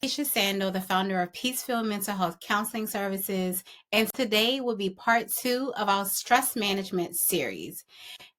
Alicia Sando, the founder of Peaceful Mental Health Counseling Services, and today will be part 2 of our stress management series.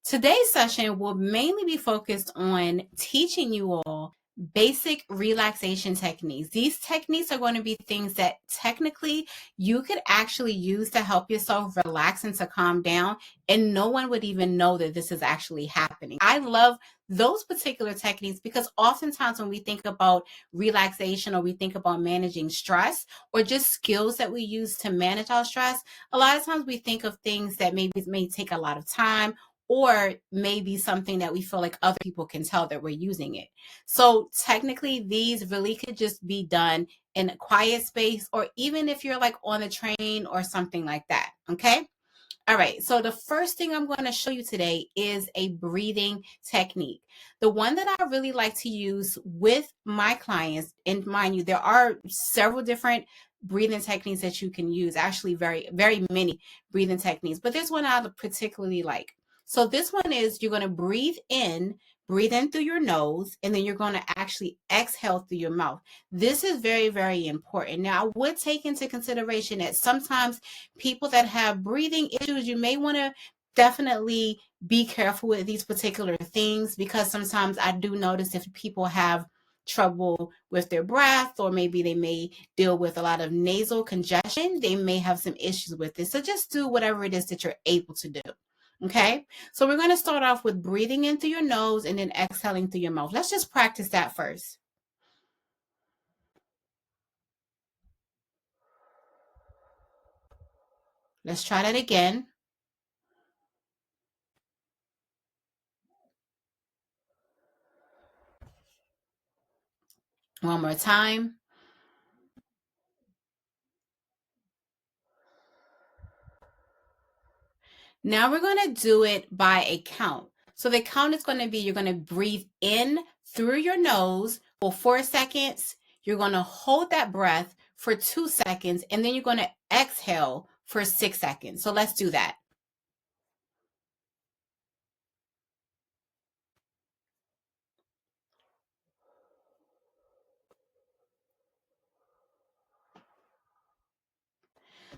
Today's session will mainly be focused on teaching you all basic relaxation techniques. These techniques are going to be things that technically you could actually use to help yourself relax and to calm down, and no one would even know that this is actually happening. I love those particular techniques because oftentimes when we think about relaxation or we think about managing stress or just skills that we use to manage our stress, a lot of times we think of things that maybe may take a lot of time or maybe something that we feel like other people can tell that we're using it. So technically, these really could just be done in a quiet space, or even if you're like on a train or something like that, okay? All right, so the first thing I'm going to show you today is a breathing technique. The one that I really like to use with my clients, and mind you, there are several different breathing techniques that you can use, actually very many breathing techniques, but there's one I particularly like. So this one is you're going to breathe in through your nose, and then you're going to actually exhale through your mouth. This is very important. Now, I would take into consideration that sometimes people that have breathing issues, you may want to definitely be careful with these particular things, because sometimes I do notice if people have trouble with their breath, or maybe they may deal with a lot of nasal congestion, they may have some issues with this. So just do whatever it is that you're able to do. Okay, so we're going to start off with breathing in through your nose and then exhaling through your mouth. Let's just practice that first. Let's try that again. One more time. Now we're going to do it by a count. So the count is going to be, you're going to breathe in through your nose for 4 seconds. You're going to hold that breath for 2 seconds, and then you're going to exhale for 6 seconds. So let's do that.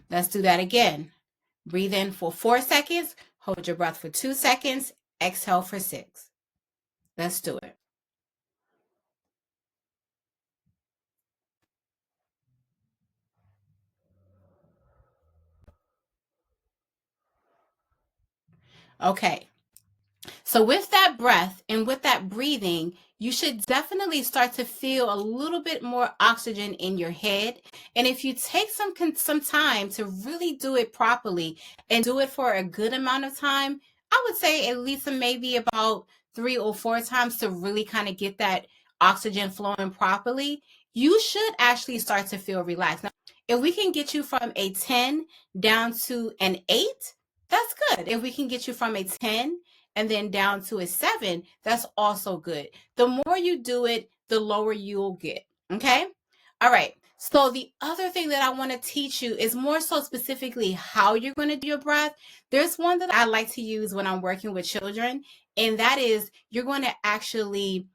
Let's do that again. Breathe in for 4 seconds, hold your breath for 2 seconds, exhale for 6. Let's do it. Okay. So with that breath and with that breathing, you should definitely start to feel a little bit more oxygen in your head. And if you take some time to really do it properly and do it for a good amount of time, I would say at least maybe about 3 or 4 times to really kind of get that oxygen flowing properly, you should actually start to feel relaxed. Now, if we can get you from a 10 down to an 8, that's good. If we can get you from a 10 and then down to a 7, that's also good. The more you do it, the lower you'll get. Okay? All right. So the other thing that I want to teach you is more so specifically how you're going to do your breath. There's one that I like to use when I'm working with children, and that is you're going to actually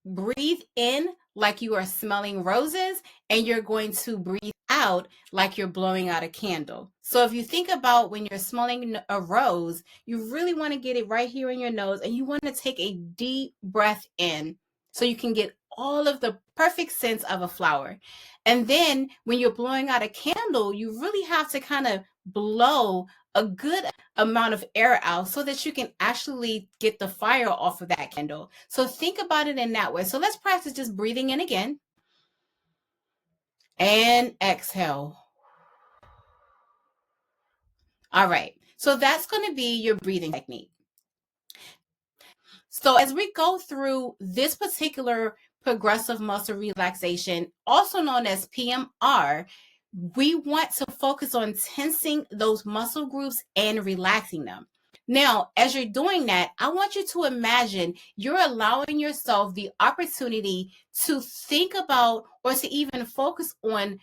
breathe in like you are smelling roses, and you're going to breathe out like you're blowing out a candle. So if you think about when you're smelling a rose, you really want to get it right here in your nose, and you want to take a deep breath in so you can get all of the perfect scents of a flower. And then when you're blowing out a candle, you really have to kind of blow a good amount of air out so that you can actually get the fire off of that candle. So think about it in that way. So let's practice just breathing in again and exhale. All right. So that's going to be your breathing technique. So as we go through this particular progressive muscle relaxation, also known as PMR, we want to focus on tensing those muscle groups and relaxing them. Now, as you're doing that, I want you to imagine you're allowing yourself the opportunity to think about or to even focus on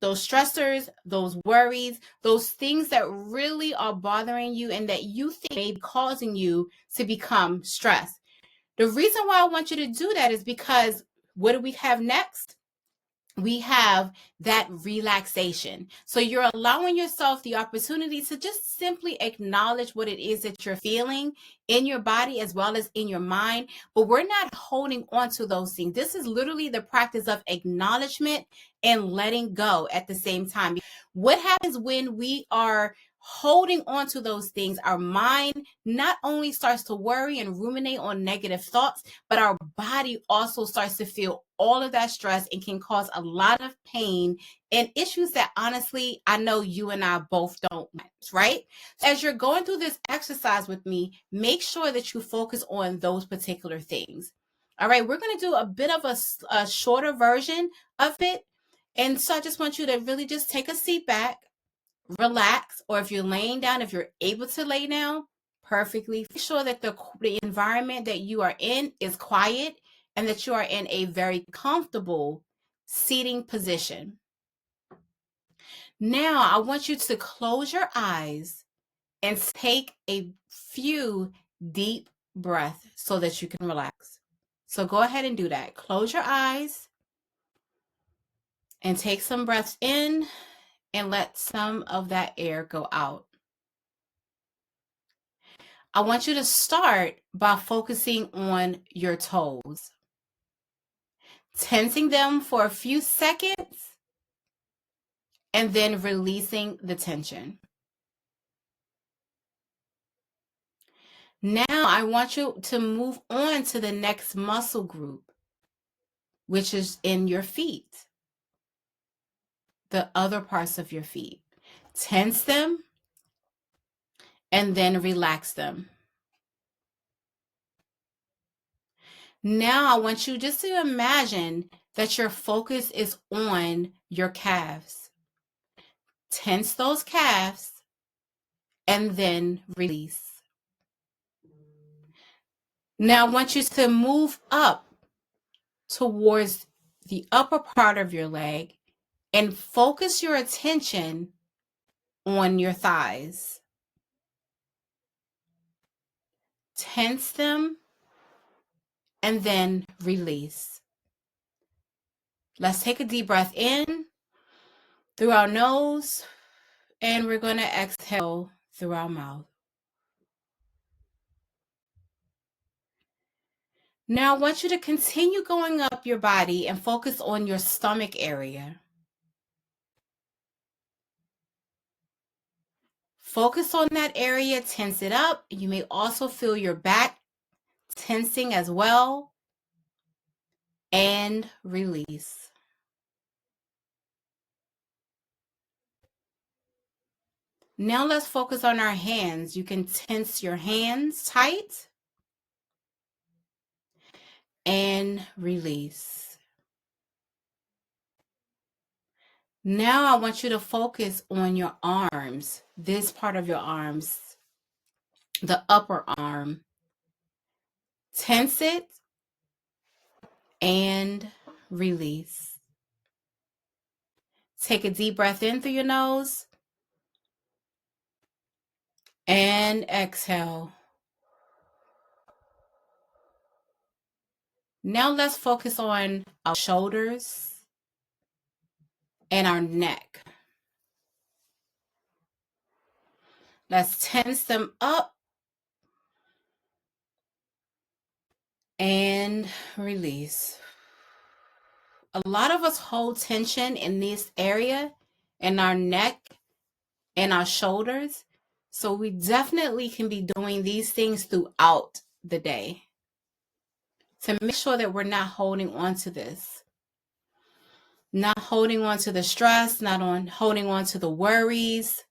those stressors, those worries, those things that really are bothering you and that you think may be causing you to become stressed. The reason why I want you to do that is because what do we have next? we have that relaxation. So you're allowing yourself the opportunity to just simply acknowledge what it is that you're feeling in your body as well as in your mind. But we're not holding on to those things. This is literally the practice of acknowledgement and letting go at the same time. What happens when we are holding on to those things? Our mind not only starts to worry and ruminate on negative thoughts, but our body also starts to feel all of that stress and can cause a lot of pain and issues that honestly, I know you and I both don't want, right? As you're going through this exercise with me, make sure that you focus on those particular things. All right, we're going to do a bit of a shorter version of it. And so I just want you to really just take a seat back, relax, or if you're laying down, if you're able to lay down, perfectly. Make sure that the environment that you are in is quiet and that you are in a very comfortable seating position. Now, I want you to close your eyes and take a few deep breaths so that you can relax. So go ahead and do that. Close your eyes and take some breaths in and let some of that air go out. I want you to start by focusing on your toes, tensing them for a few seconds, and then releasing the tension. Now, I want you to move on to the next muscle group, which is in your feet, the other parts of your feet. Tense them and then relax them. Now, I want you just to imagine that your focus is on your calves. Tense those calves and then release. Now, I want you to move up towards the upper part of your leg and focus your attention on your thighs. Tense them and then release. Let's take a deep breath in through our nose, and we're going to exhale through our mouth. Now, I want you to continue going up your body and focus on your stomach area. Focus on that area, tense it up. You may also feel your back tensing as well. And release. Now let's focus on our hands. You can tense your hands tight and release. Now I want you to focus on your arms, this part of your arms, the upper arm. Tense it and release. Take a deep breath in through your nose and exhale. Now let's focus on our shoulders and our neck. Let's tense them up and release. A lot of us hold tension in this area, in our neck and our shoulders. So we definitely can be doing these things throughout the day to make sure that we're not holding on to this, not holding on to the stress, holding on to the worries.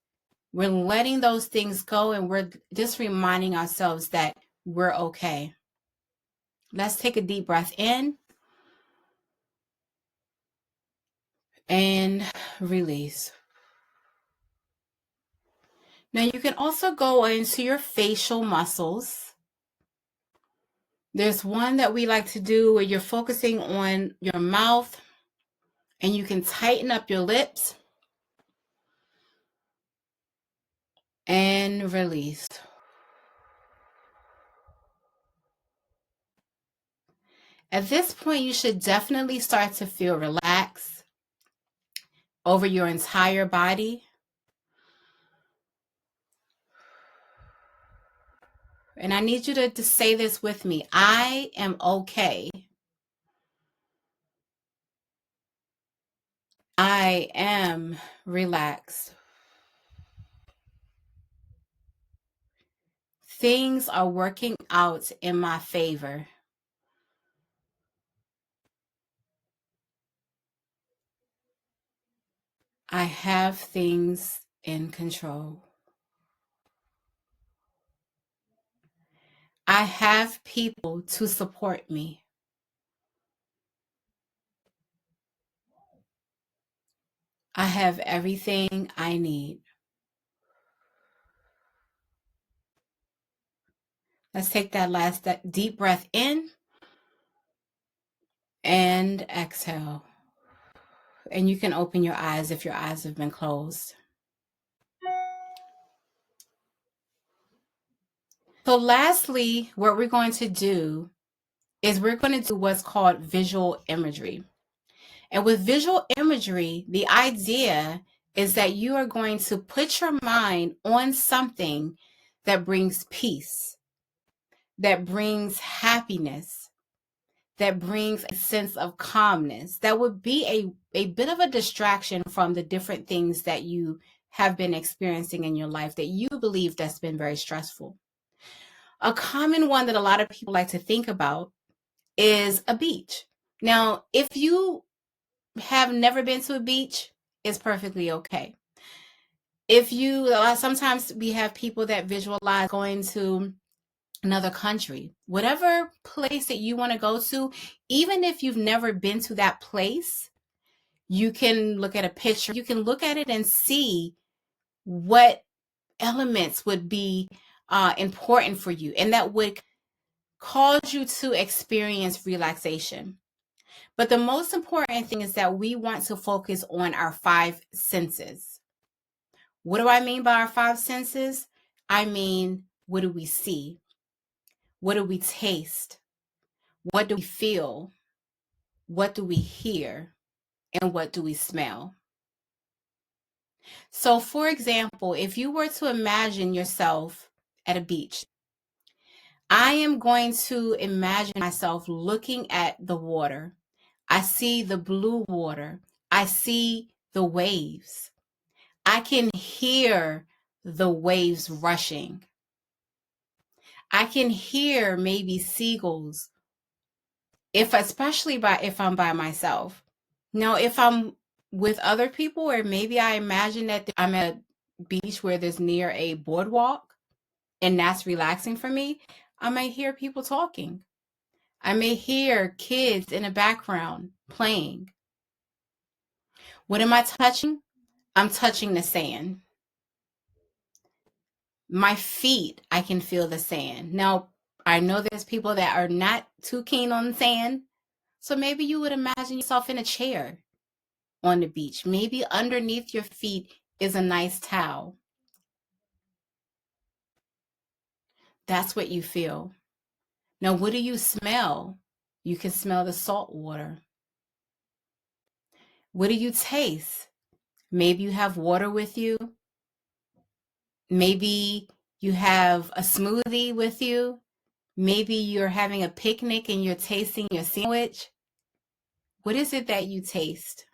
We're letting those things go and we're just reminding ourselves that we're okay. Let's take a deep breath in and release. Now you can also go into your facial muscles. There's one that we like to do where you're focusing on your mouth and you can tighten up your lips and release. At this point, you should definitely start to feel relaxed. over your entire body. And I need you to say this with me. I am okay. I am relaxed. Things are working out in my favor. I have things in control. I have people to support me. I have everything I need. Let's take that last deep breath in and exhale. And you can open your eyes if your eyes have been closed. So lastly, what we're going to do is we're going to do what's called visual imagery. And with visual imagery, the idea is that you are going to put your mind on something that brings peace, that brings happiness, that brings a sense of calmness, that would be a bit of a distraction from the different things that you have been experiencing in your life that you believe that's been very stressful. A common one that a lot of people like to think about is a beach. Now, if you have never been to a beach, it's perfectly okay. If you, sometimes we have people that visualize going to another country, whatever place that you want to go to, even if you've never been to that place, you can look at a picture, you can look at it and see what elements would be important for you and that would cause you to experience relaxation. But the most important thing is that we want to focus on our five senses. What do I mean by our five senses? I mean, what do we see? What do we taste? What do we feel? What do we hear? And what do we smell? So, for example, if you were to imagine yourself at a beach, I am going to imagine myself looking at the water. I see the blue water. I see the waves. I can hear the waves rushing. I can hear maybe seagulls, if I'm by myself. Now, if I'm with other people, or maybe I imagine that I'm at a beach where there's near a boardwalk and that's relaxing for me, I may hear people talking. I may hear kids in the background playing. What am I touching? I'm touching the sand. My feet, I can feel the sand. Now, I know there's people that are not too keen on sand. So maybe you would imagine yourself in a chair on the beach. Maybe underneath your feet is a nice towel. That's what you feel. Now, what do you smell? You can smell the salt water. What do you taste? Maybe you have water with you. Maybe you have a smoothie with you. Maybe you're having a picnic and you're tasting your sandwich. What is it that you taste?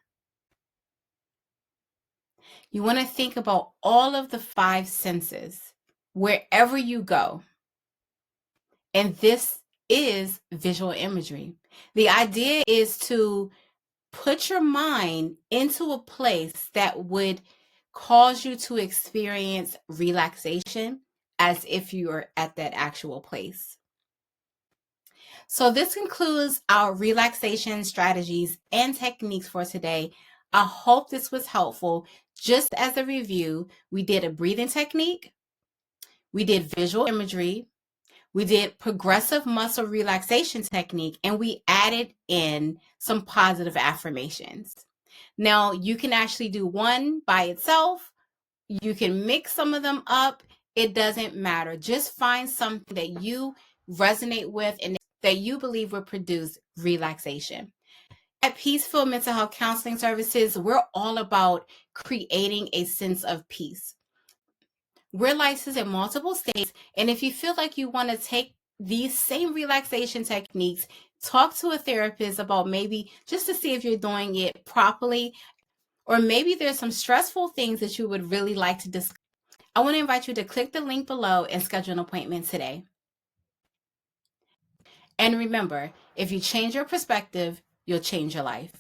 You want to think about all of the five senses wherever you go. And this is visual imagery. The idea is to put your mind into a place that would cause you to experience relaxation as if you were at that actual place. So this concludes our relaxation strategies and techniques for today. I hope this was helpful. Just as a review, we did a breathing technique, we did visual imagery, we did progressive muscle relaxation technique, and we added in some positive affirmations. Now, you can actually do one by itself. You can mix some of them up. It doesn't matter. Just find something that you resonate with and that you believe will produce relaxation. At Peaceful Mental Health Counseling Services, we're all about creating a sense of peace. We're licensed in multiple states, and if you feel like you want to take these same relaxation techniques, talk to a therapist about maybe just to see if you're doing it properly, or maybe there's some stressful things that you would really like to discuss. I want to invite you to click the link below and schedule an appointment today. And remember, if you change your perspective, you'll change your life.